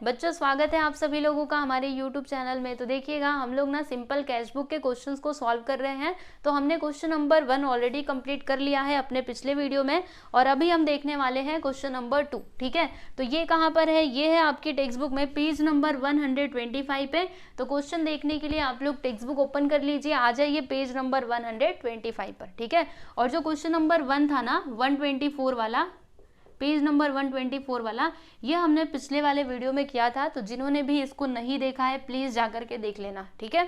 बच्चों स्वागत है आप सभी लोगों का हमारे YouTube चैनल में। तो देखिएगा हम लोग ना सिंपल कैश बुक के क्वेश्चंस को सॉल्व कर रहे हैं। तो हमने क्वेश्चन नंबर 1 ऑलरेडी कंप्लीट कर लिया है अपने पिछले वीडियो में और अभी हम देखने वाले हैं क्वेश्चन नंबर 2। ठीक है, तो ये कहाँ पर है? ये है आपकी टेक्स्ट बुक में पेज नंबर 125 पे। तो क्वेश्चन देखने के लिए आप लोग टेक्स्ट बुक ओपन कर लीजिए, आ जाइए पेज नंबर 125 पर। ठीक है, और जो क्वेश्चन नंबर 1 था ना 124 वाला, पेज नंबर 124 वाला, ये हमने पिछले वाले वीडियो में किया था। तो जिन्होंने भी इसको नहीं देखा है प्लीज जाकर के देख लेना। ठीक है,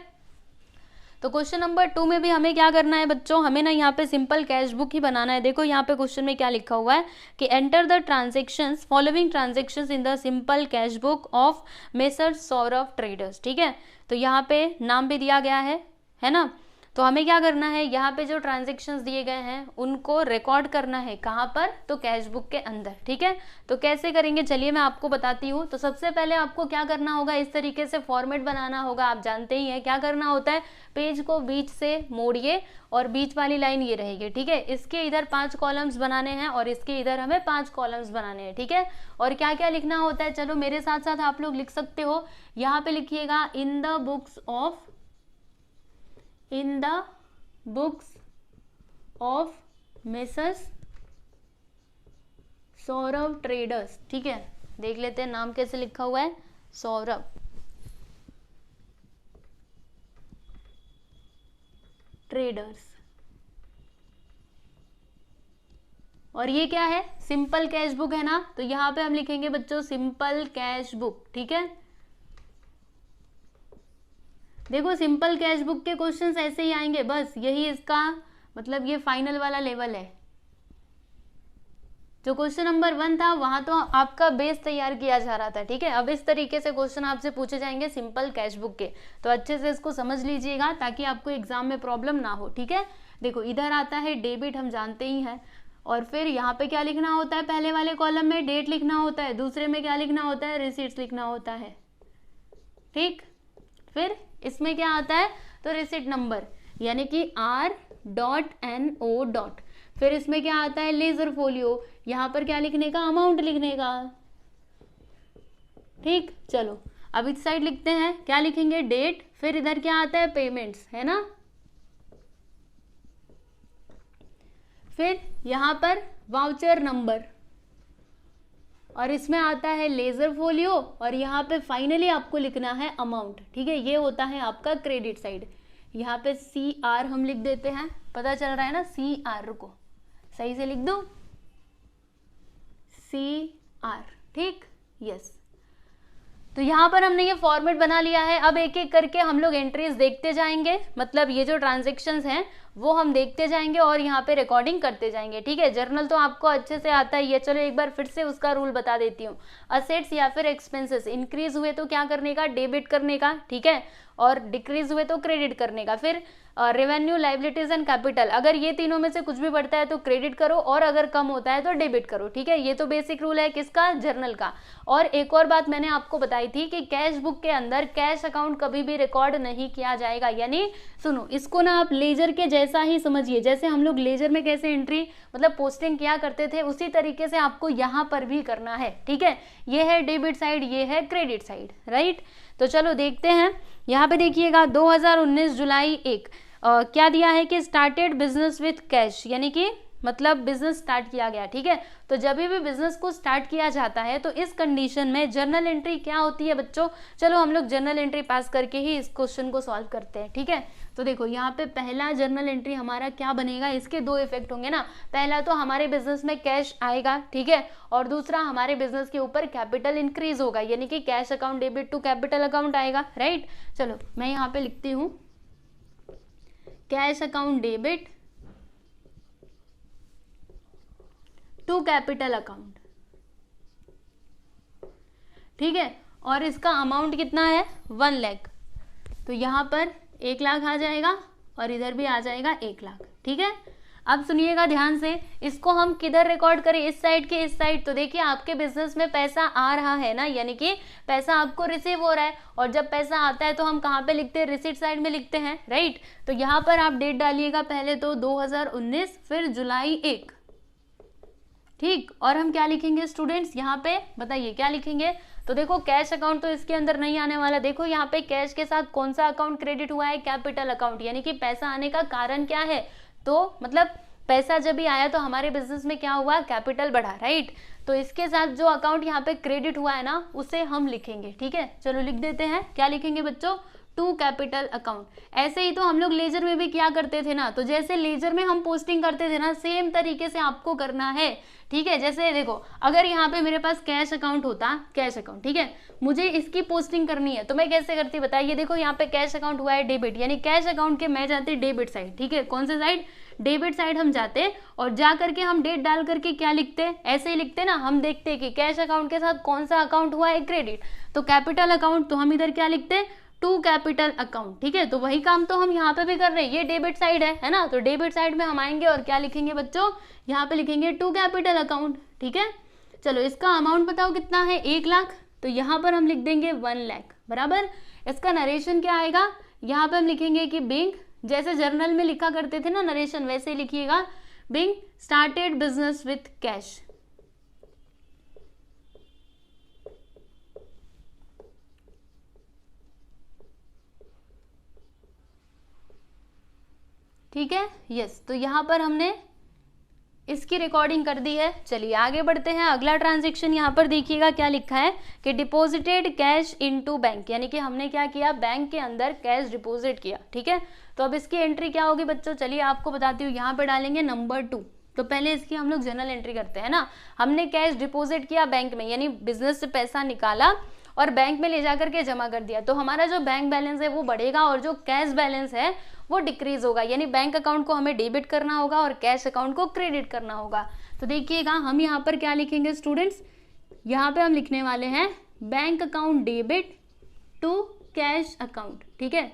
तो क्वेश्चन नंबर 2 में भी हमें क्या करना है बच्चों? हमें ना यहाँ पे सिंपल कैश बुक ही बनाना है। देखो यहाँ पे क्वेश्चन में क्या लिखा हुआ है कि enter the transactions following transactions in the simple cash book of messrs Saurabh traders. ठीक है, तो यहाँ पे नाम भी दिया गया है ना। तो हमें क्या करना है, यहाँ पे जो ट्रांजेक्शन्स दिए गए हैं उनको रिकॉर्ड करना है। कहाँ पर? तो कैश बुक के अंदर। ठीक है, तो कैसे करेंगे चलिए मैं आपको बताती हूँ। तो सबसे पहले आपको क्या करना होगा, इस तरीके से फॉर्मेट बनाना होगा। आप जानते ही हैं क्या करना होता है, पेज को बीच से मोड़िए और बीच वाली लाइन ये रहेगी। ठीक है, इसके इधर 5 कॉलम्स बनाने हैं और इसके इधर हमें 5 कॉलम्स बनाने हैं। ठीक है, और क्या क्या लिखना होता है, चलो मेरे साथ साथ आप लोग लिख सकते हो। यहाँ पे लिखिएगा in the books of messrs Saurabh traders. ठीक है, देख लेते हैं नाम कैसे लिखा हुआ है, सौरभ ट्रेडर्स। और ये क्या है? सिंपल कैश बुक है ना, तो यहां पे हम लिखेंगे बच्चों सिंपल कैश बुक। ठीक है, देखो सिंपल कैश बुक के क्वेश्चंस ऐसे ही आएंगे, बस यही इसका मतलब ये फाइनल वाला लेवल है। जो क्वेश्चन नंबर 1 था वहां तो आपका बेस तैयार किया जा रहा था। ठीक है, अब इस तरीके से क्वेश्चन आपसे पूछे जाएंगे सिंपल कैश बुक के। तो अच्छे से इसको समझ लीजिएगा ताकि आपको एग्जाम में प्रॉब्लम ना हो। ठीक है, देखो इधर आता है डेबिट, हम जानते ही हैं। और फिर यहाँ पे क्या लिखना होता है, पहले वाले कॉलम में डेट लिखना होता है, दूसरे में क्या लिखना होता है, रिसीट्स लिखना होता है। ठीक, फिर इसमें क्या आता है, तो रिसिट नंबर यानी कि R.NO. फिर इसमें क्या आता है, लेजर फोलियो, यहां पर क्या लिखने का, अमाउंट लिखने का। ठीक, चलो अब इस साइड लिखते हैं, क्या लिखेंगे, डेट। फिर इधर क्या आता है, पेमेंट्स, है ना। फिर यहां पर वाउचर नंबर और इसमें आता है लेजर फोलियो और यहाँ पे फाइनली आपको लिखना है अमाउंट। ठीक है, ये होता है आपका क्रेडिट साइड। यहाँ पे CR हम लिख देते हैं, पता चल रहा है ना, CR, रुको सही से लिख दो, CR। ठीक, यस। तो यहाँ पर हमने ये फॉर्मेट बना लिया है। अब एक एक करके हम लोग एंट्रीज देखते जाएंगे, मतलब ये जो ट्रांजेक्शन्स हैं वो हम देखते जाएंगे और यहाँ पे रिकॉर्डिंग करते जाएंगे। ठीक है, जर्नल तो आपको अच्छे से आता ही है। चलो एक बार फिर से उसका रूल बता देती हूँ। असेट्स या फिर एक्सपेंसेस इंक्रीज हुए तो क्या करने का, डेबिट करने का। ठीक है, और डिक्रीज हुए तो क्रेडिट करने का। फिर रेवेन्यू, लाइबिलिटीज एंड कैपिटल, अगर ये तीनों में से कुछ भी बढ़ता है तो क्रेडिट करो और अगर कम होता है तो डेबिट करो। ठीक है, ये तो बेसिक रूल है किसका, जर्नल का। और एक और बात मैंने आपको बताई थी कि कैश बुक के अंदर कैश अकाउंट कभी भी रिकॉर्ड नहीं किया जाएगा। यानी सुनो, इसको ना आप लेजर के जैसा ही समझिए, जैसे हम लोग लेजर में कैसे एंट्री मतलब पोस्टिंग किया करते थे उसी तरीके से आपको यहाँ पर भी करना है। ठीक है, ये है डेबिट साइड, ये है क्रेडिट साइड, राइट। तो चलो देखते हैं, यहाँ पे देखिएगा 2019 जुलाई 1 क्या दिया है कि स्टार्टेड बिजनेस विथ कैश, यानी कि मतलब बिजनेस स्टार्ट किया गया। ठीक है, तो जब भी बिजनेस को स्टार्ट किया जाता है तो इस कंडीशन में जर्नल एंट्री क्या होती है बच्चों, चलो हम लोग जर्नल एंट्री पास करके ही इस क्वेश्चन को सॉल्व करते हैं। ठीक है, तो देखो यहाँ पे पहला जर्नल एंट्री हमारा क्या बनेगा, इसके 2 इफेक्ट होंगे ना। पहला तो हमारे बिजनेस में कैश आएगा, ठीक है, और दूसरा हमारे बिजनेस के ऊपर कैपिटल इंक्रीज होगा, यानी कि cash account debit to capital account आएगा, राइट। चलो मैं यहाँ पे लिखती हूँ cash account debit to capital account. ठीक है, और इसका अमाउंट कितना है, 1 लाख। तो यहाँ पर 1 लाख आ जाएगा और इधर भी आ जाएगा 1 लाख। ठीक है, अब सुनिएगा ध्यान से, इसको हम किधर रिकॉर्ड करें, इस साइड के इस साइड। तो देखिए आपके बिजनेस में पैसा आ रहा है ना, यानी कि पैसा आपको रिसीव हो रहा है, और जब पैसा आता है तो हम कहाँ पे लिखते हैं, रिसीट साइड में लिखते हैं, राइट। तो यहाँ पर आप डेट डालिएगा, पहले तो 2019, फिर जुलाई 1। ठीक, और हम क्या लिखेंगे स्टूडेंट्स, यहाँ पे बताइए क्या लिखेंगे, तो देखो कैश अकाउंट तो इसके अंदर नहीं आने वाला। देखो यहाँ पे कैश के साथ कौन सा अकाउंट क्रेडिट हुआ है, कैपिटल अकाउंट, यानी कि पैसा आने का कारण क्या है, तो मतलब पैसा जब भी आया तो हमारे बिजनेस में क्या हुआ, कैपिटल बढ़ा, राइट। तो इसके साथ जो अकाउंट यहाँ पे क्रेडिट हुआ है ना उसे हम लिखेंगे, ठीक है। चलो लिख देते हैं, क्या लिखेंगे बच्चों, टू कैपिटल अकाउंट। ऐसे ही तो हम लोग लेजर में भी क्या करते थे ना, तो जैसे लेजर में हम पोस्टिंग करते थे ना सेम तरीके से आपको करना है, ठीक है। जैसे देखो अगर यहाँ पे मेरे पास कैश अकाउंट होता, कैश अकाउंट, ठीक है, मुझे इसकी पोस्टिंग करनी है तो मैं कैसे करती बताइए। देखो यहाँ पे कैश अकाउंट हुआ है डेबिट, यानी कैश अकाउंट के मैं जाती डेबिट साइड, ठीक है। कौन से साइड, डेबिट साइड हम जाते और जा करके हम डेट डाल करके क्या लिखते, ऐसे ही लिखते ना, हम देखते कि कैश अकाउंट के साथ कौन सा अकाउंट हुआ है क्रेडिट, तो कैपिटल अकाउंट, तो हम इधर क्या लिखते, टू कैपिटल अकाउंट, ठीक है। तो वही काम तो हम यहाँ पे भी कर रहे हैं, ये डेबिट साइड है ना, तो डेबिट साइड में हम आएंगे और क्या लिखेंगे बच्चों, यहाँ पे लिखेंगे टू कैपिटल अकाउंट, ठीक है। चलो इसका अमाउंट बताओ कितना है, 1 लाख, तो यहाँ पर हम लिख देंगे 1 लाख बराबर। इसका नरेशन क्या आएगा, यहाँ पे हम लिखेंगे कि बिंग, जैसे जर्नल में लिखा करते थे ना नरेशन, वैसे ही लिखिएगा, being started business with cash, ठीक है, यस। तो यहाँ पर हमने इसकी रिकॉर्डिंग कर दी है। चलिए आगे बढ़ते हैं, अगला ट्रांजेक्शन यहाँ पर देखिएगा क्या लिखा है कि डिपॉजिटेड कैश इनटू बैंक, यानी कि हमने क्या किया, बैंक के अंदर कैश डिपॉजिट किया, ठीक है। तो अब इसकी एंट्री क्या होगी बच्चों, चलिए आपको बताती हूँ, यहाँ पे डालेंगे नंबर 2। तो पहले इसकी हम लोग जनरल एंट्री करते हैं ना, हमने कैश डिपॉजिट किया बैंक में, यानी बिजनेस से पैसा निकाला और बैंक में ले जाकर के जमा कर दिया, तो हमारा जो बैंक बैलेंस है वो बढ़ेगा और जो कैश बैलेंस है वो डिक्रीज होगा, यानी बैंक अकाउंट को हमें डेबिट करना होगा और कैश अकाउंट को क्रेडिट करना होगा। तो देखिएगा हम यहाँ पर क्या लिखेंगे स्टूडेंट्स, यहाँ पे हम लिखने वाले हैं bank account debit to cash account, ठीक है।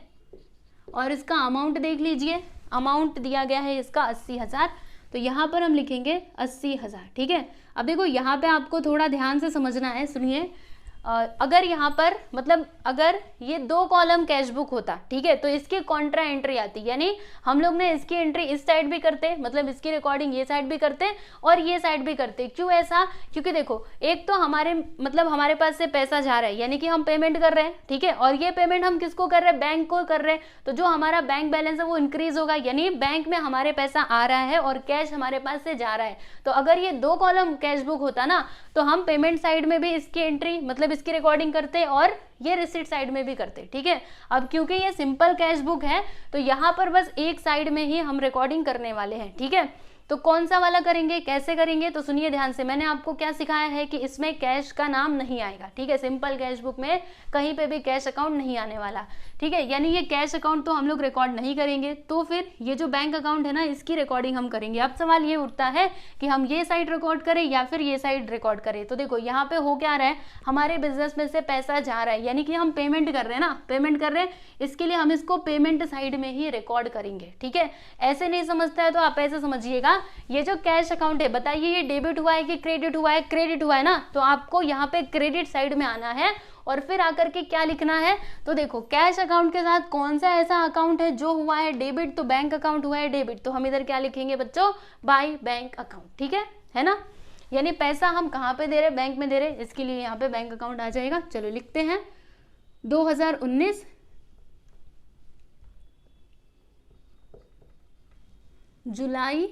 और इसका अमाउंट देख लीजिए, अमाउंट दिया गया है इसका 80,000, तो यहाँ पर हम लिखेंगे 80,000, ठीक है। अब देखो यहाँ पे आपको थोड़ा ध्यान से समझना है, सुनिए, अगर यहाँ पर मतलब अगर ये 2 कॉलम कैश बुक होता, ठीक है, तो इसकी कॉन्ट्रा एंट्री आती, यानी हम लोग ने इसकी एंट्री इस साइड भी करते, मतलब इसकी रिकॉर्डिंग ये साइड भी करते और ये साइड भी करते। क्यों ऐसा, क्योंकि देखो एक तो हमारे मतलब हमारे पास से पैसा जा रहा है, यानी कि हम पेमेंट कर रहे हैं, ठीक है, और ये पेमेंट हम किसको कर रहे हैं, बैंक को कर रहे हैं, तो जो हमारा बैंक बैलेंस है वो इंक्रीज होगा, यानी बैंक में हमारे पैसा आ रहा है और कैश हमारे पास से जा रहा है। तो अगर ये 2 कॉलम कैश बुक होता ना, तो हम पेमेंट साइड में भी इसकी एंट्री मतलब इसकी रिकॉर्डिंग करते और ये रिसीट साइड में भी करते, ठीक है। अब क्योंकि ये सिंपल कैश बुक है तो यहाँ पर बस एक साइड में ही हम रिकॉर्डिंग करने वाले हैं, ठीक है। तो कौन सा वाला करेंगे, कैसे करेंगे, तो सुनिए ध्यान से, मैंने आपको क्या सिखाया है कि इसमें कैश का नाम नहीं आएगा, ठीक है। सिंपल कैश बुक में कहीं पे भी कैश अकाउंट नहीं आने वाला, ठीक है, यानी ये कैश अकाउंट तो हम लोग रिकॉर्ड नहीं करेंगे, तो फिर ये जो बैंक अकाउंट है ना इसकी रिकॉर्डिंग हम करेंगे। अब सवाल ये उठता है कि हम ये साइड रिकॉर्ड करें या फिर ये साइड रिकॉर्ड करें। तो देखो यहाँ पे हो क्या रहा है, हमारे बिजनेस में से पैसा जा रहा है, यानी कि हम पेमेंट कर रहे हैं ना, पेमेंट कर रहे हैं, इसके लिए हम इसको पेमेंट साइड में ही रिकॉर्ड करेंगे, ठीक है। ऐसे नहीं समझता है तो आप ऐसे समझिएगा, ये जो कैश अकाउंट है बताइए ये डेबिट हुआ है कि क्रेडिट हुआ है, क्रेडिट हुआ है ना, तो आपको यहाँ पे क्रेडिट साइड में आना है और फिर आकर के क्या लिखना है, तो देखो कैश अकाउंट के साथ कौन सा ऐसा अकाउंट है जो हुआ है डेबिट, तो बैंक अकाउंट हुआ है डेबिट, तो हम इधर क्या लिखेंगे बच्चों, बाय बैंक अकाउंट, ठीक है ना, यानी पैसा हम कहाँ पे दे रहे, बैंक में दे रहे, इसके लिए यहाँ पे बैंक अकाउंट आ जाएगा। चलो लिखते हैं 2019 जुलाई,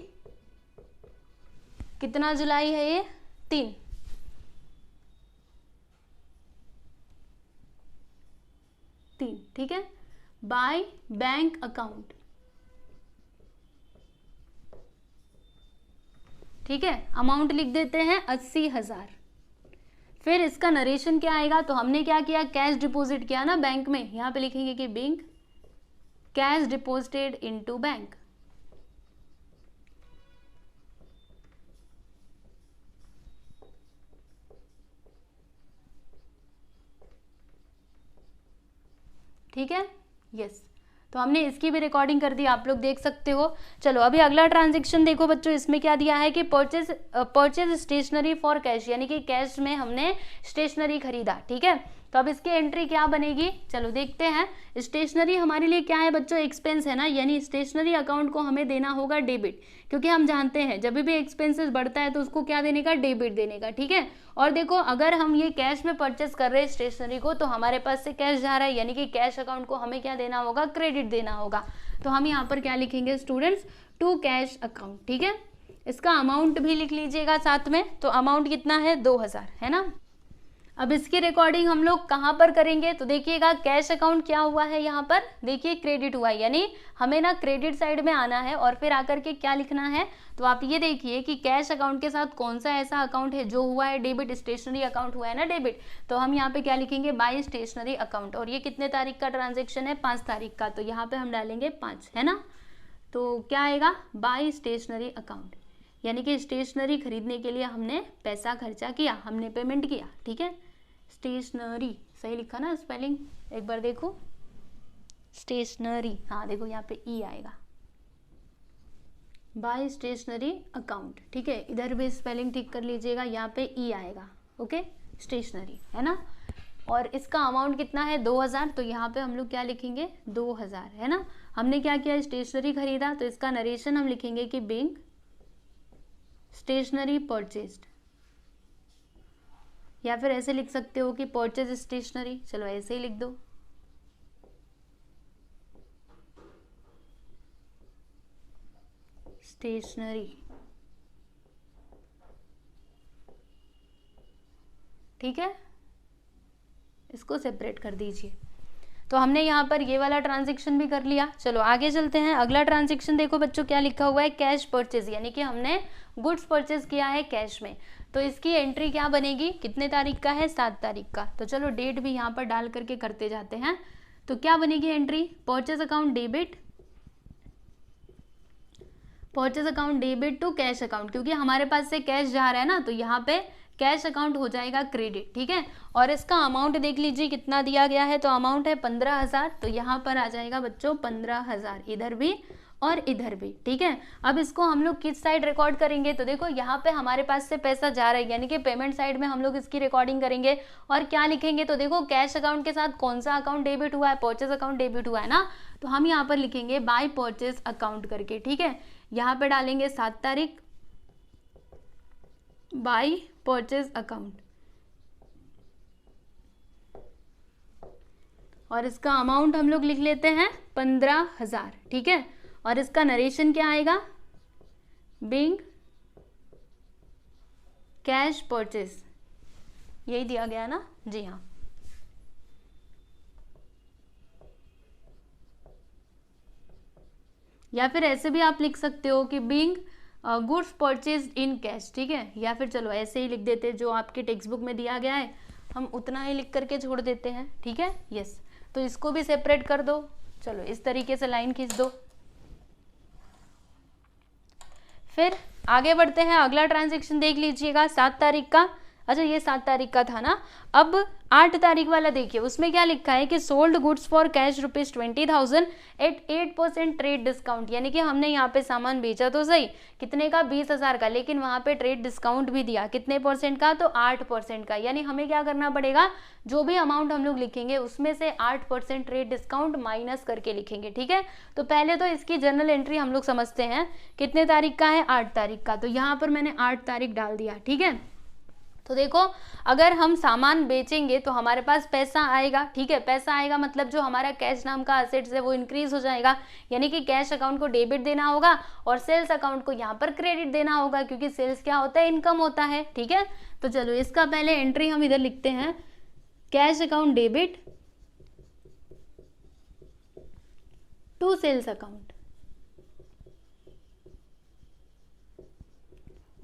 कितना जुलाई है ये, 3, ठीक है, बाय बैंक अकाउंट, ठीक है। अमाउंट लिख देते हैं 80,000। फिर इसका नरेशन क्या आएगा, तो हमने क्या किया, कैश डिपॉजिट किया ना बैंक में, यहाँ पे लिखेंगे कि being cash deposited into bank, ठीक है, यस। तो हमने इसकी भी रिकॉर्डिंग कर दी, आप लोग देख सकते हो। चलो अभी अगला ट्रांजैक्शन देखो बच्चों, इसमें क्या दिया है कि परचेज स्टेशनरी फॉर कैश, यानी कि कैश में हमने स्टेशनरी खरीदा, ठीक है। तो अब इसकी एंट्री क्या बनेगी, चलो देखते हैं। स्टेशनरी हमारे लिए क्या है बच्चों, एक्सपेंस है ना, यानी स्टेशनरी अकाउंट को हमें देना होगा डेबिट, क्योंकि हम जानते हैं जब भी एक्सपेंसेस बढ़ता है तो उसको क्या देने का, डेबिट देने का, ठीक है। और देखो अगर हम ये कैश में परचेस कर रहे हैं स्टेशनरी को तो हमारे पास से कैश जा रहा है, यानी कि कैश अकाउंट को हमें क्या देना होगा, क्रेडिट देना होगा। तो हम यहाँ पर क्या लिखेंगे स्टूडेंट्स, टू कैश अकाउंट, ठीक है। इसका अमाउंट भी लिख लीजिएगा साथ में, तो अमाउंट कितना है, 2000 है ना। अब इसकी रिकॉर्डिंग हम लोग कहाँ पर करेंगे, तो देखिएगा कैश अकाउंट क्या हुआ है यहाँ पर, देखिए क्रेडिट हुआ है, यानी हमें ना क्रेडिट साइड में आना है और फिर आकर के क्या लिखना है, तो आप ये देखिए कि कैश अकाउंट के साथ कौन सा ऐसा अकाउंट है जो हुआ है डेबिट, स्टेशनरी अकाउंट हुआ है ना डेबिट, तो हम यहाँ पे क्या लिखेंगे, बाय स्टेशनरी अकाउंट। और ये कितने तारीख का ट्रांजेक्शन है, 5 तारीख का, तो यहाँ पे हम डालेंगे 5, है ना। तो क्या आएगा, बाय स्टेशनरी अकाउंट, यानी कि स्टेशनरी खरीदने के लिए हमने पैसा खर्चा किया, हमने पेमेंट किया, ठीक है। स्टेशनरी सही लिखा ना स्पेलिंग, एक बार देखो, स्टेशनरी, हाँ देखो यहाँ पे ई आएगा, बाय स्टेशनरी अकाउंट, ठीक है। इधर भी स्पेलिंग ठीक कर लीजिएगा, यहाँ पे ई आएगा, ओके, स्टेशनरी, है ना। और इसका अमाउंट कितना है, 2000, तो यहाँ पे हम लोग क्या लिखेंगे, 2000, है ना। हमने क्या किया, स्टेशनरी खरीदा, तो इसका नरेशन हम लिखेंगे कि बिंग स्टेशनरी परचेज्ड, या फिर ऐसे लिख सकते हो कि परचेज स्टेशनरी, चलो ऐसे ही लिख दो। स्टेशनरी, ठीक है, इसको सेपरेट कर दीजिए। तो हमने यहाँ पर ये वाला ट्रांजेक्शन भी कर लिया। चलो आगे चलते हैं, अगला ट्रांजेक्शन देखो बच्चों क्या लिखा हुआ है, कैश परचेज, यानी कि हमने गुड्स परचेज किया है कैश में। तो इसकी एंट्री क्या बनेगी, कितने तारीख का है, 7 तारीख का। तो चलो डेट भी यहाँ पर डाल करके करते जाते हैं। तो क्या बनेगी entry, purchase account debit, purchase account debit to cash account, क्योंकि हमारे पास से कैश जा रहा है ना, तो यहाँ पे कैश अकाउंट हो जाएगा क्रेडिट, ठीक है। और इसका अमाउंट देख लीजिए कितना दिया गया है, तो अमाउंट है 15000, तो यहाँ पर आ जाएगा बच्चों 15000, इधर भी और इधर भी, ठीक है। अब इसको हम लोग किस साइड रिकॉर्ड करेंगे, तो देखो यहाँ पे हमारे पास से पैसा जा रहा है, यानी कि पेमेंट साइड में हम लोग इसकी रिकॉर्डिंग करेंगे। और क्या लिखेंगे, तो देखो कैश अकाउंट के साथ कौन सा अकाउंट डेबिट हुआ है, परचेज अकाउंट डेबिट हुआ है ना, तो हम यहाँ पर लिखेंगे बाय परचेज अकाउंट करके, ठीक है। यहाँ पे डालेंगे 7 तारीख, बाय परचेज अकाउंट, और इसका अमाउंट हम लोग लिख लेते हैं 15000, ठीक है। और इसका नरेशन क्या आएगा, बिंग कैश परचेज, यही दिया गया ना, जी हाँ। या फिर ऐसे भी आप लिख सकते हो कि Bing goods purchase in cash, ठीक है। या फिर चलो ऐसे ही लिख देते, जो आपके टेक्स्ट बुक में दिया गया है हम उतना ही लिख करके छोड़ देते हैं, ठीक है, यस। तो इसको भी सेपरेट कर दो, चलो इस तरीके से लाइन खींच दो। फिर आगे बढ़ते हैं, अगला ट्रांजैक्शन देख लीजिएगा 7 तारीख का। अच्छा ये 7 तारीख का था ना, अब 8 तारीख वाला देखिए, उसमें क्या लिखा है कि sold goods for cash ₹20,000 at 8% trade discount, यानी कि हमने यहाँ पे सामान बेचा तो सही कितने का, 20,000 का, लेकिन वहाँ पे ट्रेड डिस्काउंट भी दिया, कितने परसेंट का, तो 8% का। यानी हमें क्या करना पड़ेगा, जो भी अमाउंट हम लोग लिखेंगे उसमें से 8% ट्रेड डिस्काउंट माइनस करके लिखेंगे, ठीक है। तो पहले तो इसकी जर्नल एंट्री हम लोग समझते हैं, कितने तारीख का है, 8 तारीख का, तो यहाँ पर मैंने 8 तारीख डाल दिया, ठीक है। तो देखो अगर हम सामान बेचेंगे तो हमारे पास पैसा आएगा, ठीक है, पैसा आएगा मतलब जो हमारा कैश नाम का असेट्स है वो इंक्रीज हो जाएगा, यानी कि कैश अकाउंट को डेबिट देना होगा और सेल्स अकाउंट को यहाँ पर क्रेडिट देना होगा, क्योंकि सेल्स क्या होता है, इनकम होता है, ठीक है। तो चलो इसका पहले एंट्री हम इधर लिखते हैं, cash account debit to sales account,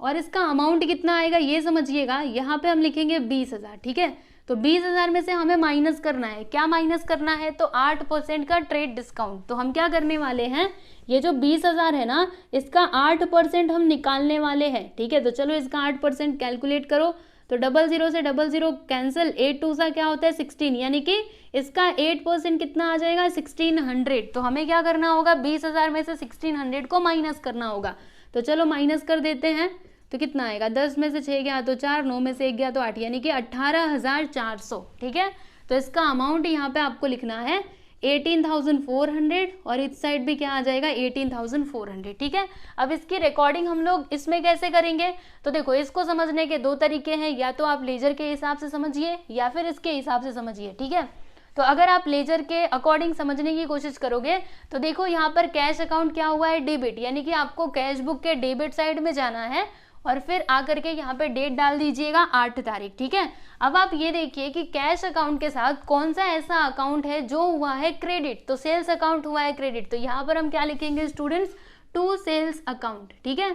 और इसका अमाउंट कितना आएगा ये समझिएगा, यहाँ पे हम लिखेंगे 20,000, ठीक है। तो 20,000 में से हमें माइनस करना है, क्या माइनस करना है, तो 8% का ट्रेड डिस्काउंट। तो हम क्या करने वाले हैं, ये जो 20,000 है ना, इसका 8% हम निकालने वाले हैं, ठीक है। तो चलो इसका 8% कैलकुलेट करो, तो 00 से 00 कैंसिल, 8 2 सा क्या होता है 16, यानी कि इसका 8% कितना आ जाएगा 1600। तो हमें क्या करना होगा, 20,000 में से 1600 को माइनस करना होगा। तो चलो माइनस कर देते हैं, तो कितना आएगा, 10 में से 6 गया तो 4, 9 में से 1 गया तो 8, यानी कि 18,400, ठीक है। तो इसका अमाउंट यहाँ पे आपको लिखना है 18,400 और इस साइड भी क्या आ जाएगा 18,400। ठीक है, अब इसकी रिकॉर्डिंग हम लोग इसमें कैसे करेंगे, तो देखो इसको समझने के दो तरीके हैं, या तो आप लेजर के हिसाब से समझिए या फिर इसके हिसाब से समझिए। ठीक है, तो अगर आप लेजर के अकॉर्डिंग समझने की कोशिश करोगे तो देखो यहाँ पर कैश अकाउंट क्या हुआ है डेबिट, यानी कि आपको कैश बुक के डेबिट साइड में जाना है और फिर आकर के यहाँ पे डेट डाल दीजिएगा 8 तारीख। ठीक है, अब आप ये देखिए कि कैश अकाउंट के साथ कौन सा ऐसा अकाउंट है जो हुआ है क्रेडिट, तो सेल्स अकाउंट हुआ है क्रेडिट, तो यहाँ पर हम क्या लिखेंगे स्टूडेंट्स, टू सेल्स अकाउंट। ठीक है,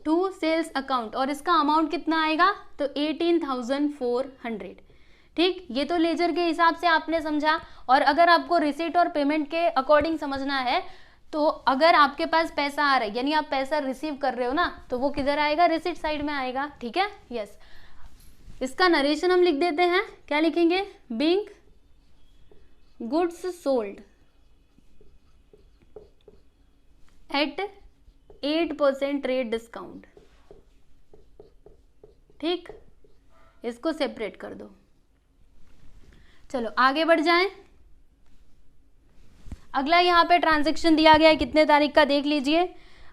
टू सेल्स अकाउंट, और इसका अमाउंट कितना आएगा, तो 18,400। ठीक, ये तो लेजर के हिसाब से आपने समझा। और अगर आपको रिसीट और पेमेंट के अकॉर्डिंग समझना है, तो अगर आपके पास पैसा आ रहा है यानी आप पैसा रिसीव कर रहे हो ना, तो वो किधर आएगा, रिसीट साइड में आएगा। ठीक है, यस, इसका नरेशन हम लिख देते हैं, क्या लिखेंगे, being goods sold at 8% trade discount. ठीक, इसको सेपरेट कर दो। चलो आगे बढ़ जाएं। अगला यहाँ पे ट्रांजैक्शन दिया गया है कितने तारीख का, देख लीजिए,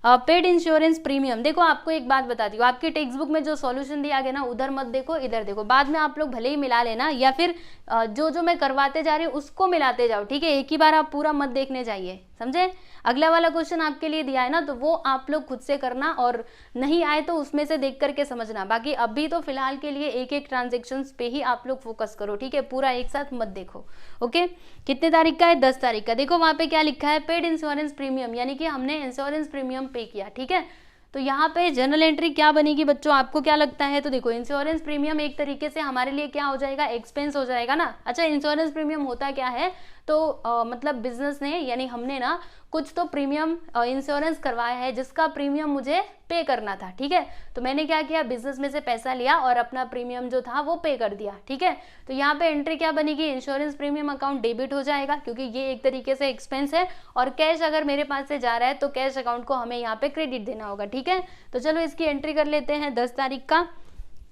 पेड इंश्योरेंस प्रीमियम। देखो आपको एक बात बताती हूँ, आपकी टेक्स्ट बुक में जो सॉल्यूशन दिया गया ना उधर मत देखो, इधर देखो, बाद में आप लोग भले ही मिला लेना या फिर जो मैं करवाते जा रही हूँ उसको मिलाते जाओ। ठीक है, एक ही बार आप पूरा मत देखने जाइए, समझे। अगला वाला क्वेश्चन आपके लिए दिया है ना, तो वो आप लोग खुद से करना और नहीं आए तो उसमें से देख करके समझना। बाकी अभी तो फिलहाल के लिए एक एक ट्रांजेक्शन पे ही आप लोग फोकस करो। ठीक है, पूरा एक साथ मत देखो। ओके, कितने तारीख का है, 10 तारीख का। देखो वहां पे क्या लिखा है, पेड इंश्योरेंस प्रीमियम, यानी कि हमने इंश्योरेंस प्रीमियम पे किया। ठीक है, तो यहाँ पे जनरल एंट्री क्या बनेगी बच्चों, आपको क्या लगता है, तो देखो इंश्योरेंस प्रीमियम एक तरीके से हमारे लिए क्या हो जाएगा, एक्सपेंस हो जाएगा ना। अच्छा, इंश्योरेंस प्रीमियम होता क्या है, तो मतलब बिजनेस ने यानी हमने ना कुछ तो प्रीमियम इंश्योरेंस करवाया है जिसका प्रीमियम मुझे पे करना था। ठीक है, तो मैंने क्या किया, बिजनेस में से पैसा लिया और अपना प्रीमियम जो था वो पे कर दिया। ठीक है, तो यहाँ पे एंट्री क्या बनेगी, इंश्योरेंस प्रीमियम अकाउंट डेबिट हो जाएगा क्योंकि ये एक तरीके से एक्सपेंस है, और कैश अगर मेरे पास से जा रहा है तो कैश अकाउंट को हमें यहाँ पे क्रेडिट देना होगा। ठीक है, तो चलो इसकी एंट्री कर लेते हैं 10 तारीख का।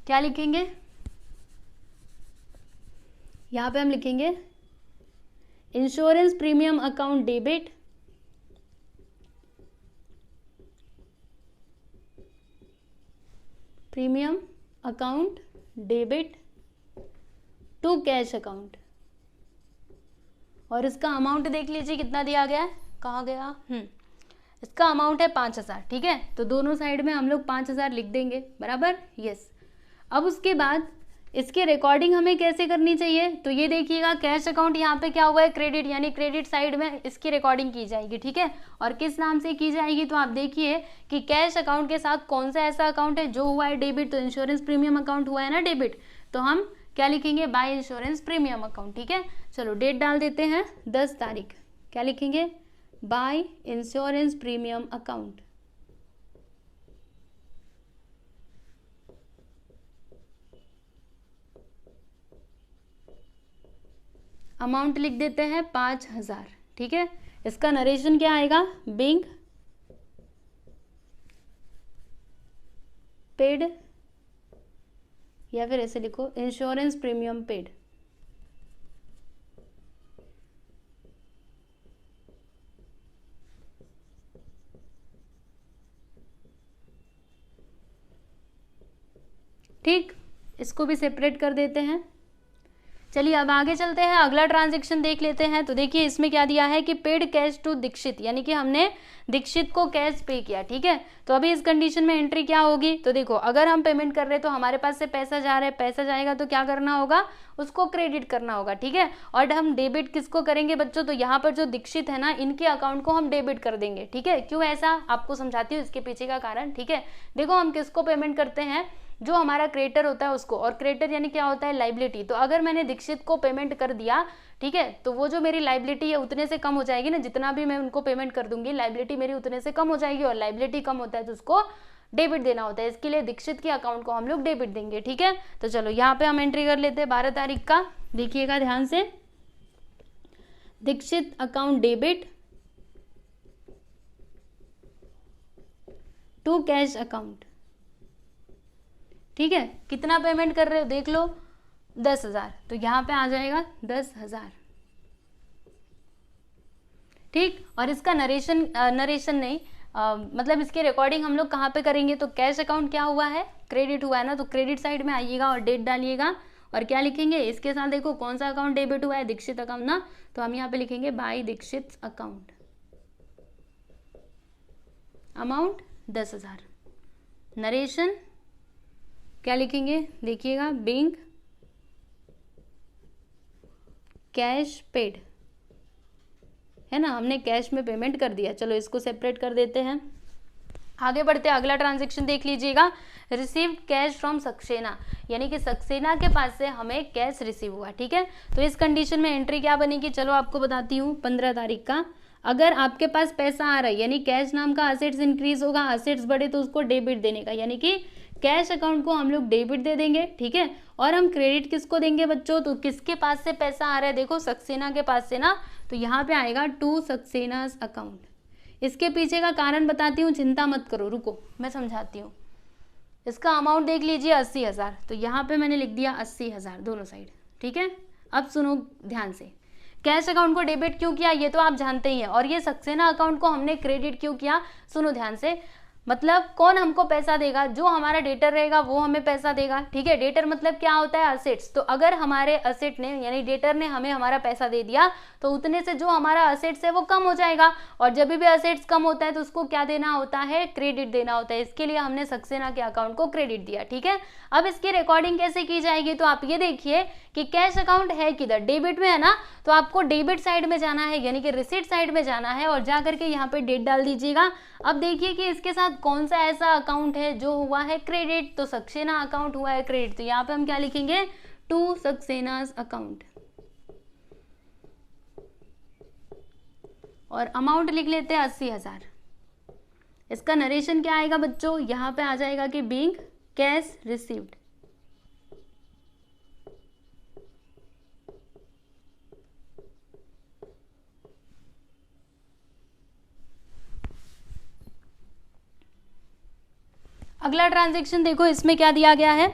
क्या लिखेंगे, यहाँ पे हम लिखेंगे insurance premium account debit premium account debit to cash account, और इसका अमाउंट देख लीजिए कितना दिया गया है, कहाँ गया, इसका अमाउंट है 5,000। ठीक है, तो दोनों साइड में हम लोग 5,000 लिख देंगे, बराबर, यस। अब उसके बाद इसकी रिकॉर्डिंग हमें कैसे करनी चाहिए, तो ये देखिएगा कैश अकाउंट यहाँ पे क्या हुआ है, क्रेडिट, यानी क्रेडिट साइड में इसकी रिकॉर्डिंग की जाएगी। ठीक है, और किस नाम से की जाएगी, तो आप देखिए कि कैश अकाउंट के साथ कौन सा ऐसा अकाउंट है जो हुआ है डेबिट, तो इंश्योरेंस प्रीमियम अकाउंट हुआ है ना डेबिट, तो हम क्या लिखेंगे, बाय इंश्योरेंस प्रीमियम अकाउंट। ठीक है, चलो डेट डाल देते हैं 10 तारीख, क्या लिखेंगे, by insurance premium account. Amount लिख देते हैं 5,000। ठीक है, इसका नरेशन क्या आएगा, बीइंग पेड, या फिर ऐसे लिखो इंश्योरेंस प्रीमियम पेड। ठीक, इसको भी सेपरेट कर देते हैं। चलिए अब आगे चलते हैं, अगला ट्रांजैक्शन देख लेते हैं। तो देखिए इसमें क्या दिया है कि पेड कैश टू दीक्षित, यानी कि हमने दीक्षित को कैश पे किया। ठीक है, तो अभी इस कंडीशन में एंट्री क्या होगी, तो देखो अगर हम पेमेंट कर रहे हैं तो हमारे पास से पैसा जा रहा है, पैसा जाएगा तो क्या करना होगा, उसको क्रेडिट करना होगा। ठीक है, और हम डेबिट किसको करेंगे बच्चों, तो यहाँ पर जो दीक्षित है ना इनके अकाउंट को हम डेबिट कर देंगे। ठीक है, क्यों ऐसा आपको समझाती हूँ इसके पीछे का कारण। ठीक है, देखो हम किसको पेमेंट करते हैं, जो हमारा क्रेडिटर होता है उसको, और क्रेडिटर यानी क्या होता है, लाइबिलिटी। तो अगर मैंने दीक्षित को पेमेंट कर दिया, ठीक है, तो वो जो मेरी लाइबिलिटी है उतने से कम हो जाएगी ना, जितना भी मैं उनको पेमेंट कर दूंगी लाइबिलिटी मेरी उतने से कम हो जाएगी, और लाइबिलिटी कम होता है तो उसको डेबिट देना होता है, इसके लिए दीक्षित के अकाउंट को हम लोग डेबिट देंगे। ठीक है, तो चलो यहाँ पे हम एंट्री कर लेते हैं 12 तारीख का, देखिएगा ध्यान से, Dikshit account debit to cash account. ठीक है, कितना पेमेंट कर रहे हो देख लो, 10,000, तो यहाँ पे आ जाएगा 10,000। ठीक, और इसका नरेशन नहीं, मतलब इसकी रिकॉर्डिंग हम लोग कहाँ पे करेंगे, तो कैश अकाउंट क्या हुआ है, क्रेडिट हुआ है ना, तो क्रेडिट साइड में आइएगा और डेट डालिएगा और क्या लिखेंगे इसके साथ, देखो कौन सा अकाउंट डेबिट हुआ है, दीक्षित अकाउंट ना, तो हम यहाँ पे लिखेंगे by Dikshit account, amount 10,000। Narration क्या लिखेंगे, देखिएगा बिंग कैश पेड, है ना, हमने कैश में पेमेंट कर दिया। चलो इसको सेपरेट कर देते हैं, आगे बढ़ते हैं। अगला ट्रांजैक्शन देख लीजिएगा, रिसीव्ड कैश फ्रॉम सक्सेना, यानी कि सक्सेना के पास से हमें कैश रिसीव हुआ। ठीक है, तो इस कंडीशन में एंट्री क्या बनेगी, चलो आपको बताती हूँ। 15 तारीख का अगर आपके पास पैसा आ रहा है, यानी कैश नाम का असेट्स इंक्रीज होगा, असेट्स बढ़े तो उसको डेबिट देने का, यानी कि कैश अकाउंट को हम लोग डेबिट दे देंगे। ठीक है, और हम क्रेडिट किसको देंगे बच्चों, तो किसके पास से पैसा आ रहा है, देखो सक्सेना के पास से ना, तो यहाँ पे आएगा टू सक्सेनास अकाउंट। इसके पीछे का कारण बताती हूँ, चिंता मत करो, रुको मैं समझाती हूँ। इसका अमाउंट देख लीजिए 80,000, तो यहाँ पे मैंने लिख दिया 80,000 दोनों साइड। ठीक है, अब सुनो ध्यान से, कैश अकाउंट को डेबिट क्यों किया ये तो आप जानते ही हैं, और ये सक्सेना अकाउंट को हमने क्रेडिट क्यों किया, सुनो ध्यान से। मतलब कौन हमको पैसा देगा, जो हमारा डेटर रहेगा वो हमें पैसा देगा। ठीक है, डेटर मतलब क्या होता है, असेट्स। तो अगर हमारे असेट ने यानी डेटर ने हमें हमारा पैसा दे दिया, तो उतने से जो हमारा असेट्स है वो कम हो जाएगा, और जब भी असेट्स कम होता है तो उसको क्या देना होता है, क्रेडिट देना होता है। इसके लिए हमने सक्सेना के अकाउंट को क्रेडिट दिया। ठीक है, अब इसकी रिकॉर्डिंग कैसे की जाएगी, तो आप ये देखिए कि कैश अकाउंट है किधर, डेबिट में है ना, तो आपको डेबिट साइड में जाना है, यानी कि रिसीट साइड में जाना है, और जा करके यहाँ पे डेट डाल दीजिएगा। अब देखिए कि इसके साथ कौन सा ऐसा अकाउंट है जो हुआ है क्रेडिट, तो सक्सेना अकाउंट हुआ है क्रेडिट, तो यहाँ पे हम क्या लिखेंगे, टू सक्सेनास अकाउंट, और अमाउंट लिख लेते हैं 80,000। इसका नरेशन क्या आएगा बच्चों, यहाँ पे आ जाएगा कि बीइंग कैश रिसीव्ड। अगला ट्रांजैक्शन देखो, इसमें क्या दिया गया है,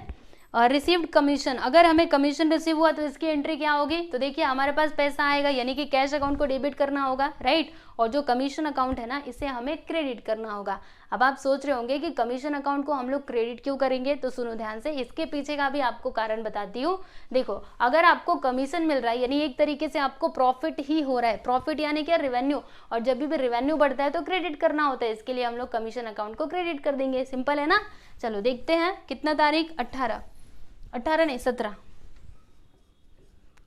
रिसीव्ड कमीशन। अगर हमें कमीशन रिसीव हुआ तो इसकी एंट्री क्या होगी, तो देखिए हमारे पास पैसा आएगा, यानी कि कैश अकाउंट को डेबिट करना होगा, राइट, और जो कमीशन अकाउंट है ना इसे हमें क्रेडिट करना होगा। अब आप सोच रहे होंगे कि कमीशन अकाउंट को हम लोग क्रेडिट क्यों करेंगे, तो सुनो ध्यान से, इसके पीछे का भी आपको कारण बताती हूँ। देखो अगर आपको कमीशन मिल रहा है, यानी एक तरीके से आपको प्रॉफिट ही हो रहा है, प्रॉफिट यानी क्या, रेवेन्यू, और जब भी रेवेन्यू बढ़ता है तो क्रेडिट करना होता है, इसके लिए हम लोग कमीशन अकाउंट को क्रेडिट कर देंगे। सिंपल है ना। चलो देखते हैं, कितना तारीख, 18 नहीं 17,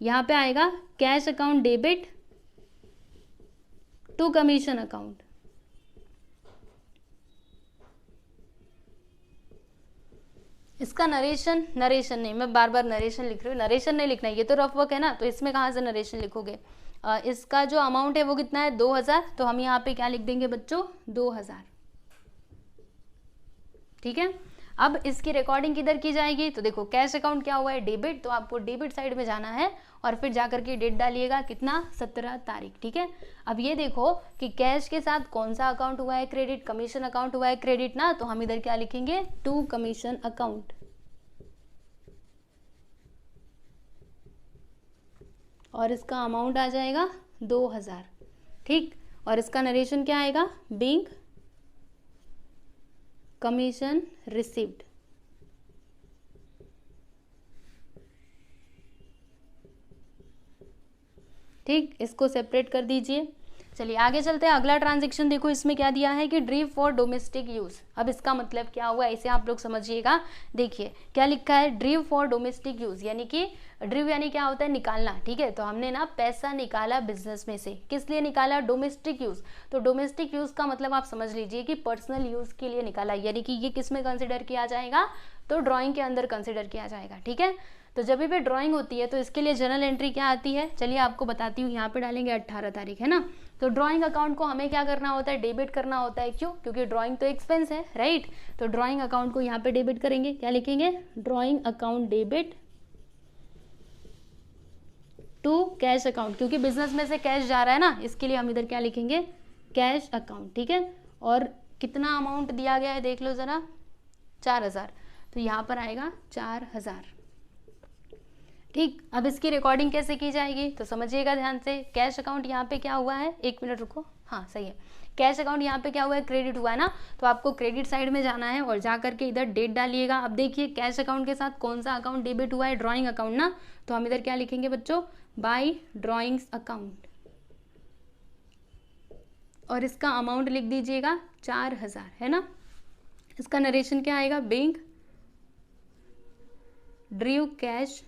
यहाँ पे आएगा cash account debit to commission account. इसका नरेशन नहीं, मैं बार बार नरेशन लिख रही हूँ, नरेशन नहीं लिखना है, ये तो रफ वर्क है ना, तो इसमें कहाँ से नरेशन लिखोगे। इसका जो अमाउंट है वो कितना है, 2,000, तो हम यहाँ पे क्या लिख देंगे बच्चों, 2,000। ठीक है, अब इसकी रिकॉर्डिंग किधर की जाएगी, तो देखो कैश अकाउंट क्या हुआ है, डेबिट, तो आपको डेबिट साइड में जाना है और फिर जाकर के डेट डालिएगा, कितना, 17 तारीख। ठीक है, अब ये देखो कि कैश के साथ कौन सा अकाउंट हुआ है क्रेडिट, कमीशन अकाउंट हुआ है क्रेडिट ना, तो हम इधर क्या लिखेंगे, टू कमीशन अकाउंट, और इसका अमाउंट आ जाएगा 2,000। ठीक, और इसका नरेशन क्या आएगा, बीइंग कमीशन रिसीव्ड। ठीक, इसको सेपरेट कर दीजिए। चलिए आगे चलते हैं, अगला ट्रांजैक्शन देखो, इसमें क्या दिया है कि ड्रीव फॉर डोमेस्टिक यूज। अब इसका मतलब क्या हुआ, इसे आप लोग समझिएगा। देखिए क्या लिखा है, ड्रीव फॉर डोमेस्टिक यूज, यानी कि ड्रीव यानी क्या होता है, निकालना। ठीक है, तो हमने ना पैसा निकाला बिजनेस में से, किस लिए निकाला, डोमेस्टिक यूज। तो डोमेस्टिक यूज का मतलब आप समझ लीजिए कि पर्सनल यूज के लिए निकाला, यानी कि ये किस में कंसिडर किया जाएगा, तो ड्राइंग के अंदर कंसिडर किया जाएगा। ठीक है, तो जब भी ड्राइंग होती है तो इसके लिए जर्नल एंट्री क्या आती है, चलिए आपको बताती हूँ। यहाँ पे डालेंगे 18 तारीख, है ना, तो ड्राइंग अकाउंट को हमें क्या करना होता है, डेबिट करना होता है। क्यों, क्योंकि ड्राइंग तो एक्सपेंस है, राइट, तो ड्राइंग अकाउंट को यहाँ पे डेबिट करेंगे, क्या लिखेंगे, drawing account debit to cash account, क्योंकि बिजनेस में से कैश जा रहा है ना, इसके लिए हम इधर क्या लिखेंगे, कैश अकाउंट। ठीक है, और कितना अमाउंट दिया गया है देख लो जरा, 4,000, तो यहाँ पर आएगा 4,000। ठीक, अब इसकी रिकॉर्डिंग कैसे की जाएगी तो समझिएगा ध्यान से। कैश अकाउंट यहाँ पे क्या हुआ है, 1 मिनट रुको, हाँ सही है, कैश अकाउंट यहाँ पे क्या हुआ है, क्रेडिट हुआ है ना, तो आपको क्रेडिट साइड में जाना है और जा करके इधर डेट डालिएगा। अब देखिए कैश अकाउंट के साथ कौन सा अकाउंट डेबिट हुआ है, ड्राइंग अकाउंट ना, तो हम इधर क्या लिखेंगे बच्चों, बाय ड्राइंग्स अकाउंट, और इसका अमाउंट लिख दीजिएगा 4000 है ना। इसका नरेशन क्या आएगा, bank ड्रीव cash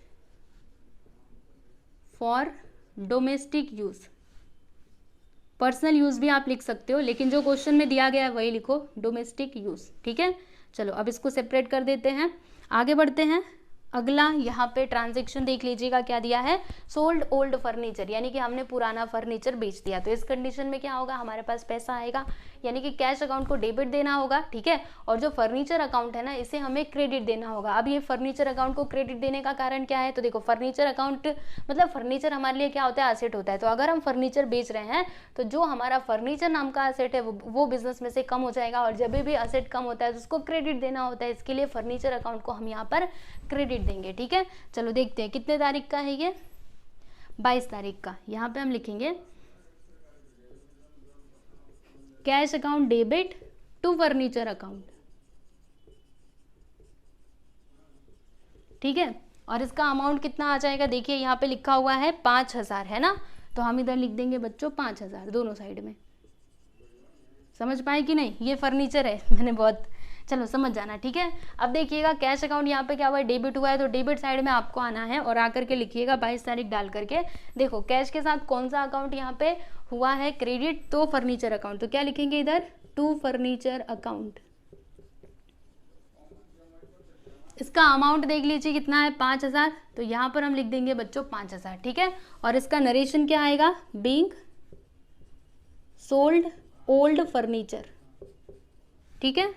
for domestic use, personal use भी आप लिख सकते हो, लेकिन जो क्वेश्चन में दिया गया है वही लिखो, डोमेस्टिक यूज। ठीक है, चलो अब इसको सेपरेट कर देते हैं, आगे बढ़ते हैं। अगला यहाँ पे ट्रांजैक्शन देख लीजिएगा क्या दिया है, सोल्ड ओल्ड फर्नीचर, यानी कि हमने पुराना फर्नीचर बेच दिया। तो इस कंडीशन में क्या होगा, हमारे पास पैसा आएगा, यानी कि कैश अकाउंट को डेबिट देना होगा। ठीक है, और जो फर्नीचर अकाउंट है ना, इसे हमें क्रेडिट देना होगा। अब ये फर्नीचर अकाउंट को क्रेडिट देने का कारण क्या है, तो देखो फर्नीचर अकाउंट मतलब फर्नीचर हमारे लिए क्या होता है, असेट होता है। तो अगर हम फर्नीचर बेच रहे हैं तो जो हमारा फर्नीचर नाम का असेट है वो बिजनेस में से कम हो जाएगा, और जब भी असेट कम होता है तो उसको क्रेडिट देना होता है। इसके लिए फर्नीचर अकाउंट को हम यहाँ पर क्रेडिट देंगे। ठीक है, चलो देखते हैं कितने तारीख का है ये, 22 तारीख का। यहाँ पे हम लिखेंगे cash account debit to furniture account. ठीक है, और इसका अमाउंट कितना आ जाएगा, देखिए यहाँ पे लिखा हुआ है 5000 है ना, तो हम इधर लिख देंगे बच्चों 5000 दोनों साइड में। समझ पाए कि नहीं, ये फर्नीचर है, मैंने बहुत, चलो समझ जाना। ठीक है, अब देखिएगा कैश अकाउंट यहाँ पे क्या हुआ है, डेबिट हुआ है, तो डेबिट साइड में आपको आना है और आकर के लिखिएगा 22 तारीख डाल करके। देखो कैश के साथ कौन सा अकाउंट यहाँ पे हुआ है क्रेडिट, तो फर्नीचर अकाउंट, तो क्या लिखेंगे इधर, टू फर्नीचर अकाउंट। इसका अमाउंट देख लीजिए कितना है, 5000, तो यहाँ पर हम लिख देंगे बच्चों 5000। ठीक है, और इसका नरेशन क्या आएगा, बीइंग सोल्ड ओल्ड फर्नीचर। ठीक है,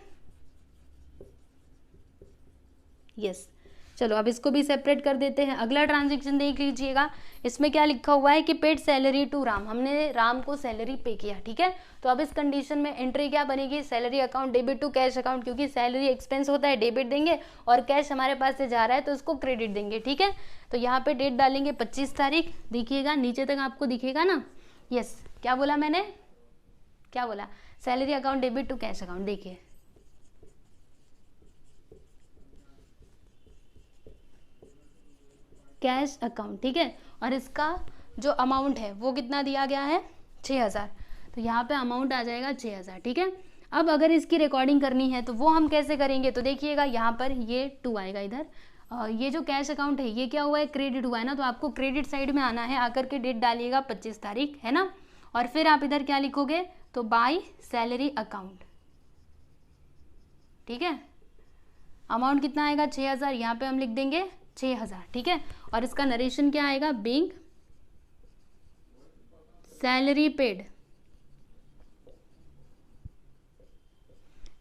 यस, चलो अब इसको भी सेपरेट कर देते हैं। अगला ट्रांजैक्शन देख लीजिएगा, इसमें क्या लिखा हुआ है कि पेड सैलरी टू राम, हमने राम को सैलरी पे किया। ठीक है, तो अब इस कंडीशन में एंट्री क्या बनेगी, salary account debit to cash account, क्योंकि सैलरी एक्सपेंस होता है डेबिट देंगे और कैश हमारे पास से जा रहा है तो उसको क्रेडिट देंगे। ठीक है, तो यहाँ पे डेट डालेंगे 25 तारीख, देखिएगा नीचे तक आपको दिखेगा ना, यस, क्या बोला मैंने, क्या बोला, salary account debit to cash account, देखिए कैश अकाउंट। ठीक है, और इसका जो अमाउंट है वो कितना दिया गया है, 6000, तो यहाँ पे अमाउंट आ जाएगा 6000। ठीक है, अब अगर इसकी रिकॉर्डिंग करनी है तो वो हम कैसे करेंगे, तो देखिएगा यहाँ पर ये 2 आएगा इधर, ये जो कैश अकाउंट है ये क्या हुआ है, क्रेडिट हुआ है ना, तो आपको क्रेडिट साइड में आना है, आकर के डेट डालिएगा 25 तारीख है ना, और फिर आप इधर क्या लिखोगे, तो बाय सैलरी अकाउंट। ठीक है, अमाउंट कितना आएगा 6000, यहाँ पे हम लिख देंगे 6000। ठीक है, और इसका नरेशन क्या आएगा, बीइंग सैलरी पेड।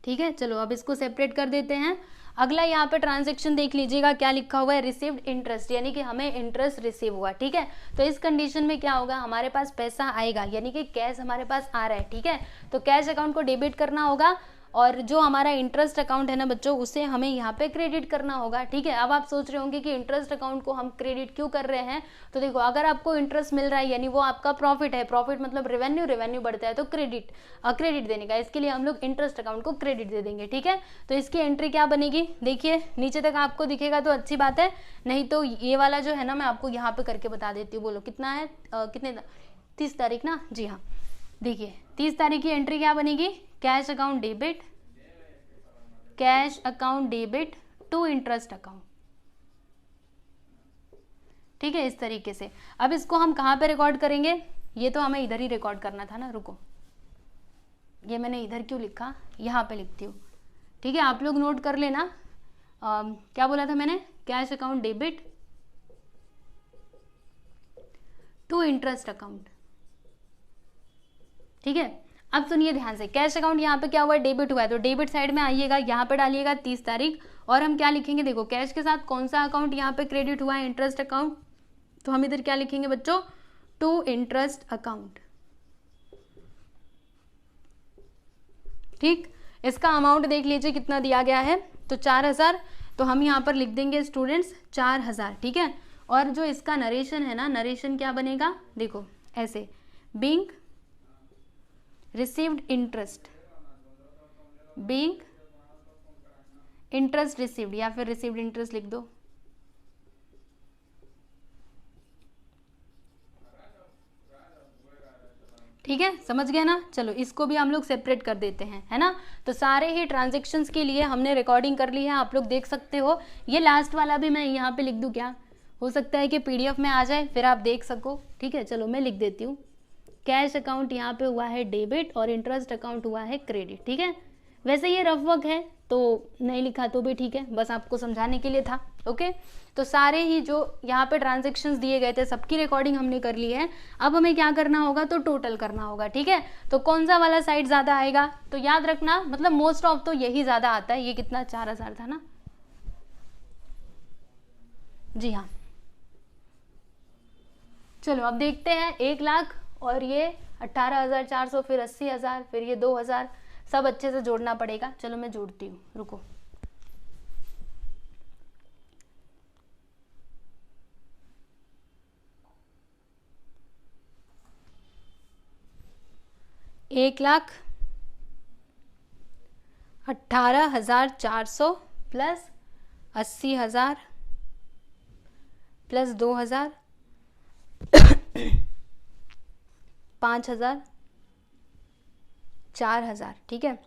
ठीक है, चलो अब इसको सेपरेट कर देते हैं। अगला यहाँ पे ट्रांजैक्शन देख लीजिएगा क्या लिखा हुआ है, रिसीव्ड इंटरेस्ट, यानी कि हमें इंटरेस्ट रिसीव हुआ। ठीक है, तो इस कंडीशन में क्या होगा, हमारे पास पैसा आएगा, यानी कि कैश हमारे पास आ रहा है। ठीक है, तो कैश अकाउंट को डेबिट करना होगा और जो हमारा इंटरेस्ट अकाउंट है ना बच्चों, उसे हमें यहाँ पे क्रेडिट करना होगा। ठीक है, अब आप सोच रहे होंगे कि इंटरेस्ट अकाउंट को हम क्रेडिट क्यों कर रहे हैं, तो देखो अगर आपको इंटरेस्ट मिल रहा है यानी वो आपका प्रॉफिट है, प्रॉफिट मतलब रेवेन्यू बढ़ता है, तो क्रेडिट देने का, इसके लिए हम लोग इंटरेस्ट अकाउंट को क्रेडिट दे देंगे। ठीक है, तो इसकी एंट्री क्या बनेगी, देखिए नीचे तक आपको दिखेगा तो अच्छी बात है, नहीं तो ये वाला जो है ना मैं आपको यहाँ पे करके बता देती हूँ। बोलो कितना है, कितने 30 तारीख ना, जी हाँ, देखिए 30 तारीख की एंट्री क्या बनेगी, cash account debit, cash account debit to interest account. ठीक है, इस तरीके से। अब इसको हम कहाँ पे रिकॉर्ड करेंगे, ये तो हमें इधर ही रिकॉर्ड करना था ना, रुको ये मैंने इधर क्यों लिखा, यहाँ पे लिखती हूँ। ठीक है, आप लोग नोट कर लेना, क्या बोला था मैंने, cash account debit to interest account. ठीक है, अब सुनिए ध्यान से, कैश अकाउंट यहाँ पे क्या हुआ है, डेबिट हुआ है, तो डेबिट साइड में आइएगा, यहाँ पे डालिएगा 30 तारीख, और हम क्या लिखेंगे, देखो कैश के साथ कौन सा अकाउंट यहाँ पे क्रेडिट हुआ है, इंटरेस्ट अकाउंट, तो हम इधर क्या लिखेंगे बच्चों, टू इंटरेस्ट अकाउंट। ठीक, इसका अमाउंट देख लीजिए कितना दिया गया है, तो 4000, तो हम यहाँ पर लिख देंगे स्टूडेंट्स 4000। ठीक है, और जो इसका नरेशन है ना, नरेशन क्या बनेगा, देखो ऐसे, being received interest, being interest received, या फिर रिसीव्ड इंटरेस्ट लिख दो। ठीक है, समझ गए ना। चलो इसको भी हम लोग सेपरेट कर देते हैं, है ना। तो सारे ही ट्रांजेक्शन्स के लिए हमने रिकॉर्डिंग कर ली है, आप लोग देख सकते हो। ये लास्ट वाला भी मैं यहाँ पे लिख दूँ क्या, हो सकता है कि पीडीएफ में आ जाए, फिर आप देख सको। ठीक है, चलो मैं लिख देती हूँ। कैश अकाउंट यहाँ पे हुआ है डेबिट और इंटरेस्ट अकाउंट हुआ है क्रेडिट। ठीक है, वैसे ये रफ वर्क है तो नहीं लिखा तो भी ठीक है, बस आपको समझाने के लिए था। ओके, तो सारे ही जो यहाँ पे ट्रांजेक्शन्स दिए गए थे सबकी रिकॉर्डिंग हमने कर ली है। अब हमें क्या करना होगा, तो टोटल करना होगा। ठीक है, तो कौन सा वाला साइड ज़्यादा आएगा, तो याद रखना, मतलब मोस्ट ऑफ तो यही ज़्यादा आता है। ये कितना, 4000 था ना। जी हाँ, चलो अब देखते हैं। 1 लाख और ये 18,400, फिर 80,000, फिर ये 2,000, सब अच्छे से जोड़ना पड़ेगा। चलो मैं जोड़ती हूँ, रुको। एक लाख 18,400 प्लस 80,000 प्लस 2,000 5,000 4,000। ठीक है,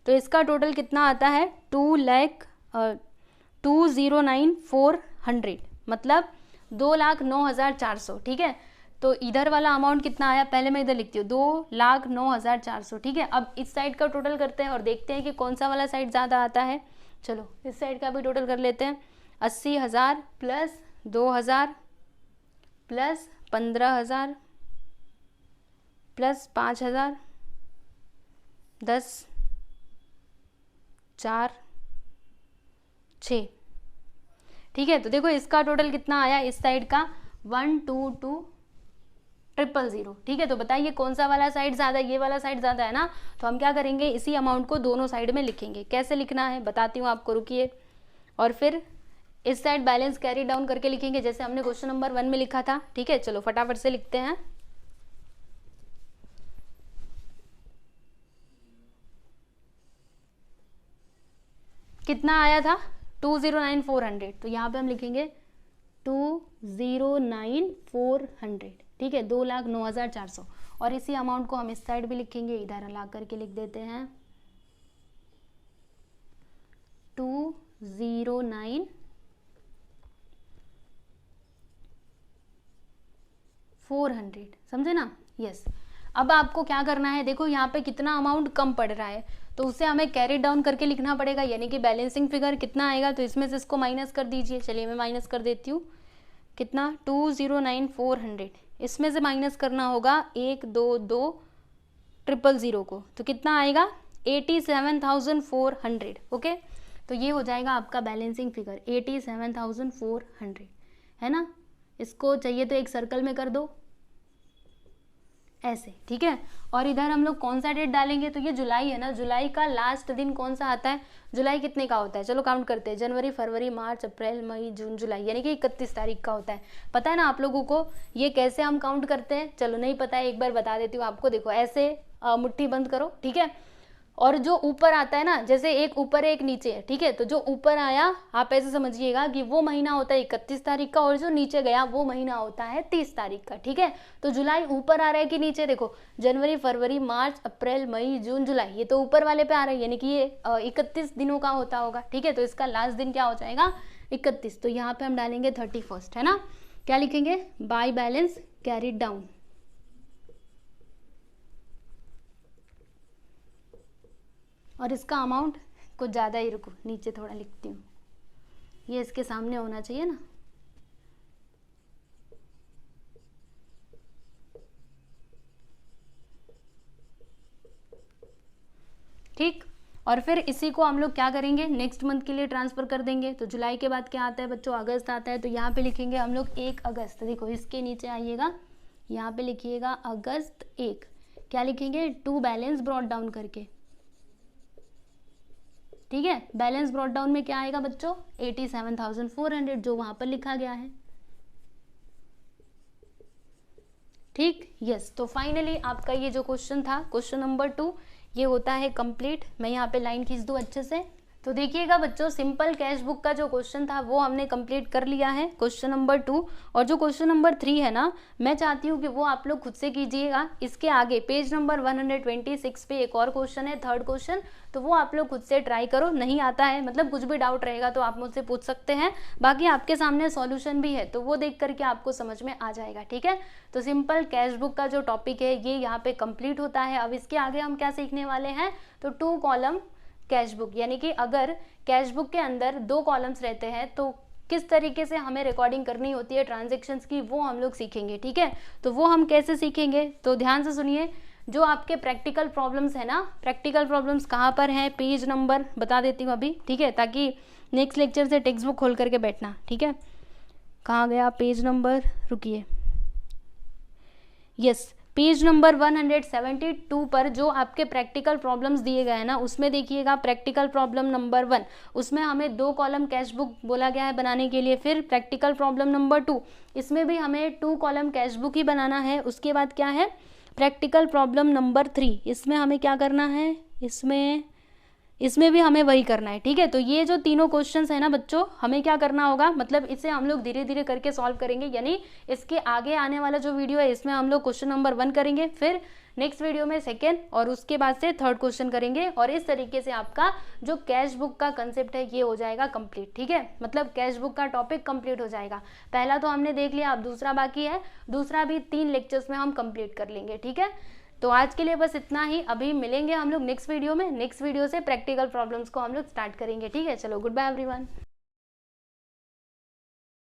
तो इसका टोटल कितना आता है, 2,09,400, मतलब 2,09,400। ठीक है, तो इधर वाला अमाउंट कितना आया, पहले मैं इधर लिखती हूँ, 2,09,400। ठीक है, अब इस साइड का टोटल करते हैं और देखते हैं कि कौन सा वाला साइड ज़्यादा आता है। चलो इस साइड का भी टोटल कर लेते हैं। 80,000 प्लस 2,000 प्लस 15,000 प्लस 5,000, 10 4 6। ठीक है, तो देखो इसका टोटल कितना आया इस साइड का, 122,000। ठीक है, तो बताइए कौन सा वाला साइड ज़्यादा, ये वाला साइड ज़्यादा है ना। तो हम क्या करेंगे, इसी अमाउंट को दोनों साइड में लिखेंगे। कैसे लिखना है बताती हूँ आपको, रुकिए। और फिर इस साइड बैलेंस कैरी डाउन करके लिखेंगे, जैसे हमने क्वेश्चन नंबर 1 में लिखा था। ठीक है, चलो फटाफट से लिखते हैं। कितना आया था, 2,09,400, तो यहाँ पे हम लिखेंगे 2,09,400। ठीक है, 2,09,400। और इसी अमाउंट को हम इस साइड भी लिखेंगे, इधर ला करके लिख देते हैं 2,09,400। समझे ना, यस। अब आपको क्या करना है, देखो यहाँ पे कितना अमाउंट कम पड़ रहा है, तो उसे हमें कैरी डाउन करके लिखना पड़ेगा, यानी कि बैलेंसिंग फिगर कितना आएगा, तो इसमें से इसको माइनस कर दीजिए। चलिए मैं माइनस कर देती हूँ। कितना, 2,09,400, इसमें से माइनस करना होगा 1,2,2,000 को, तो कितना आएगा, 87,400। ओके, तो ये हो जाएगा आपका बैलेंसिंग फिगर 87,400, है ना। इसको चाहिए तो एक सर्कल में कर दो ऐसे। ठीक है, और इधर हम लोग कौन सा डेट डालेंगे, तो ये जुलाई है ना। जुलाई का लास्ट दिन कौन सा आता है, जुलाई कितने का होता है, चलो काउंट करते हैं। जनवरी, फरवरी, मार्च, अप्रैल, मई, जून, जुलाई, यानी कि 31 तारीख का होता है। पता है ना आप लोगों को ये कैसे हम काउंट करते हैं, चलो नहीं पता है एक बार बता देती हूँ आपको। देखो ऐसे मुट्ठी बंद करो, ठीक है, और जो ऊपर आता है ना, जैसे एक ऊपर है एक नीचे है। ठीक है, तो जो ऊपर आया आप ऐसे समझिएगा कि वो महीना होता है 31 तारीख का, और जो नीचे गया वो महीना होता है 30 तारीख का। ठीक है, तो जुलाई ऊपर आ रहा है कि नीचे, देखो जनवरी, फरवरी, मार्च, अप्रैल, मई, जून, जुलाई, ये तो ऊपर वाले पे आ रहा है, यानी कि ये 31 दिनों का होता होगा। ठीक है, तो इसका लास्ट दिन क्या हो जाएगा, 31। तो यहाँ पे हम डालेंगे 31, है ना। क्या लिखेंगे, बाय बैलेंस कैरिड डाउन। और इसका अमाउंट कुछ ज़्यादा ही, रुको नीचे थोड़ा लिखती हूँ, ये इसके सामने होना चाहिए ना। ठीक, और फिर इसी को हम लोग क्या करेंगे, नेक्स्ट मंथ के लिए ट्रांसफ़र कर देंगे। तो जुलाई के बाद क्या आता है बच्चों, अगस्त आता है। तो यहाँ पे लिखेंगे हम लोग 1 अगस्त। देखो इसके नीचे आइएगा, यहाँ पे लिखिएगा अगस्त 1। क्या लिखेंगे, टू बैलेंस ब्रॉट डाउन करके। ठीक है, बैलेंस ब्रॉट डाउन में क्या आएगा बच्चों, 87,400, जो वहाँ पर लिखा गया है। ठीक, यस। तो फाइनली आपका ये जो क्वेश्चन था, क्वेश्चन नंबर 2, ये होता है कंप्लीट। मैं यहाँ पे लाइन खींच दूँ अच्छे से। तो देखिएगा बच्चों, सिंपल कैश बुक का जो क्वेश्चन था वो हमने कंप्लीट कर लिया है, क्वेश्चन नंबर 2। और जो क्वेश्चन नंबर 3 है ना, मैं चाहती हूँ कि वो आप लोग खुद से कीजिएगा। इसके आगे पेज नंबर 126 पे एक और क्वेश्चन है, थर्ड क्वेश्चन, तो वो आप लोग खुद से ट्राई करो। नहीं आता है, मतलब कुछ भी डाउट रहेगा तो आप मुझसे पूछ सकते हैं। बाकी आपके सामने सॉल्यूशन भी है, तो वो देख करके आपको समझ में आ जाएगा। ठीक है, तो सिंपल कैश बुक का जो टॉपिक है ये यहाँ पे कंप्लीट होता है। अब इसके आगे हम क्या सीखने वाले हैं, तो 2 कॉलम कैश बुक, यानी कि अगर कैश बुक के अंदर 2 कॉलम्स रहते हैं तो किस तरीके से हमें रिकॉर्डिंग करनी होती है ट्रांजैक्शंस की, वो हम लोग सीखेंगे। ठीक है, तो वो हम कैसे सीखेंगे, तो ध्यान से सुनिए। जो आपके प्रैक्टिकल प्रॉब्लम्स है ना, प्रैक्टिकल प्रॉब्लम्स कहाँ पर हैं, पेज नंबर बता देती हूँ अभी। ठीक है, ताकि नेक्स्ट लेक्चर से टेक्स्ट बुक खोल करके बैठना। ठीक है, कहाँ गया पेज नंबर, रुकिए, यस, पेज नंबर 172 पर जो आपके प्रैक्टिकल प्रॉब्लम्स दिए गए हैं ना, उसमें देखिएगा प्रैक्टिकल प्रॉब्लम नंबर 1, उसमें हमें 2 कॉलम कैश बुक बोला गया है बनाने के लिए। फिर प्रैक्टिकल प्रॉब्लम नंबर 2, इसमें भी हमें 2 कॉलम कैश बुक ही बनाना है। उसके बाद क्या है, प्रैक्टिकल प्रॉब्लम नंबर 3, इसमें हमें क्या करना है, इसमें भी हमें वही करना है। ठीक है, तो ये जो तीनों क्वेश्चंस है ना बच्चों, हमें क्या करना होगा, मतलब इसे हम लोग धीरे धीरे करके सॉल्व करेंगे। यानी इसके आगे आने वाला जो वीडियो है इसमें हम लोग क्वेश्चन नंबर 1 करेंगे, फिर नेक्स्ट वीडियो में 2nd, और उसके बाद से 3rd क्वेश्चन करेंगे। और इस तरीके से आपका जो कैश बुक का कंसेप्ट है ये हो जाएगा कंप्लीट। ठीक है, मतलब कैश बुक का टॉपिक कंप्लीट हो जाएगा। पहला तो हमने देख लिया, अब दूसरा बाकी है, दूसरा भी 3 लेक्चर्स में हम कंप्लीट कर लेंगे। ठीक है, तो आज के लिए बस इतना ही। अभी मिलेंगे हम लोग नेक्स्ट वीडियो में। नेक्स्ट वीडियो से प्रैक्टिकल प्रॉब्लम्स को हम लोग स्टार्ट करेंगे। ठीक है, चलो, गुड बाय एवरीवन।